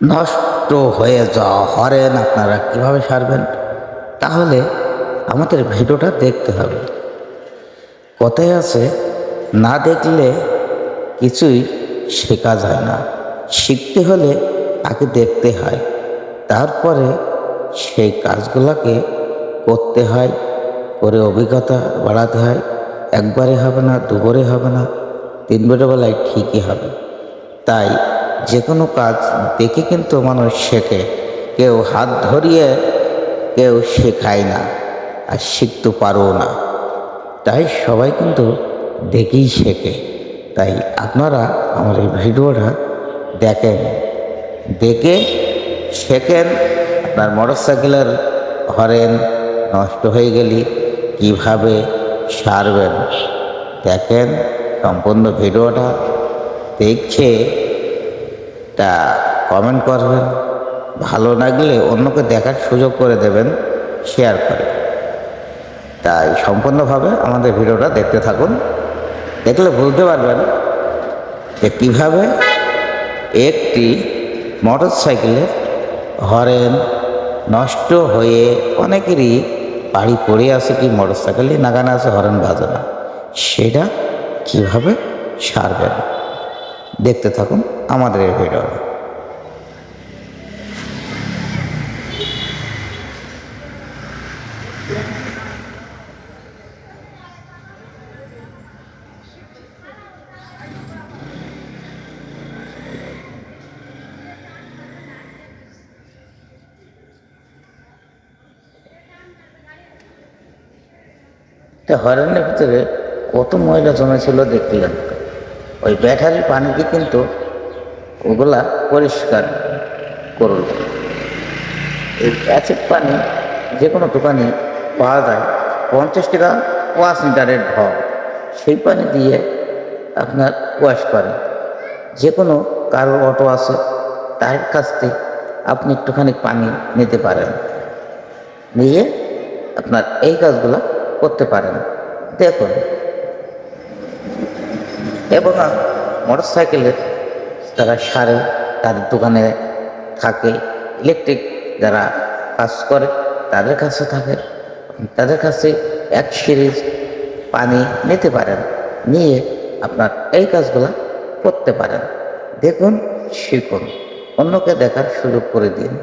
নষ্ট হয়ে যাওয়া হরেন আপনারা কীভাবে সারবেন, তাহলে আমাদের ভিডিওটা দেখতে হবে। কথায় আছে, না দেখলে কিছুই শেখা যায় না। শিখতে হলে আগে দেখতে হয়, তারপরে সেই কাজগুলোকে করতে হয়, করে অভিজ্ঞতা বাড়াতে হয়। একবারে হবে না, দুবারে হবে না, তিনবারে বেলায় ঠিকই হবে। তাই যে কোনো কাজ দেখে কিন্তু মানুষ শেখে, কেউ হাত ধরিয়ে কেউ শেখায় না, আর শিখতে পারও না। তাই সবাই কিন্তু দেখেই শেখে। তাই আপনারা আমার এই ভিডিওটা দেখেন, দেখে শেখেন। আপনার মোটরসাইকেলের হরেন নষ্ট হয়ে গেলে কীভাবে সারবেন দেখেন। সম্পূর্ণ ভিডিওটা দেখে তা কমেন্ট করবেন, ভালো লাগলে অন্যকে দেখার সুযোগ করে দেবেন, শেয়ার করে। তাই সম্পূর্ণভাবে আমাদের ভিডিওটা দেখতে থাকুন, দেখলে বুঝতে পারবেন যে কীভাবে একটি মোটরসাইকেলের হরেন নষ্ট হয়ে অনেকেরই বাড়ি পড়ে আছে, কি মোটরসাইকেলই নাগানা আছে, হরেন বাজে না, সেটা কীভাবে সারবেন দেখতে থাকুন আমাদের এই ভিডিওটা। হরেনের ভিতরে কত ময়লা জমেছিল দেখলেন। ওই ব্যাটারির পানিকে কিন্তু ওগুলা পরিষ্কার করল। এই অ্যাসিড পানি যে কোনো দোকানে পাওয়া যায়, 50 টাকা ওয়াশ লিটারের ঢক, সেই পানি দিয়ে আপনার ওয়াশ করে। যে কোনো কারোর অটো আছে, তার কাছ থেকে আপনি একটুখানি পানি নিতে পারেন, নিয়ে আপনার এই কাজগুলো করতে পারেন। দেখুন, এবং মোটরসাইকেলের যারা সারে, তাদের দোকানে থাকে, ইলেকট্রিক যারা কাজ করে তাদের কাছে থাকে, তাদের কাছে এক সিরিজ পানি নিতে পারেন, নিয়ে আপনার এই কাজগুলো করতে পারেন। দেখুন, শিখুন, অন্যকে দেখার সুযোগ করে দিন।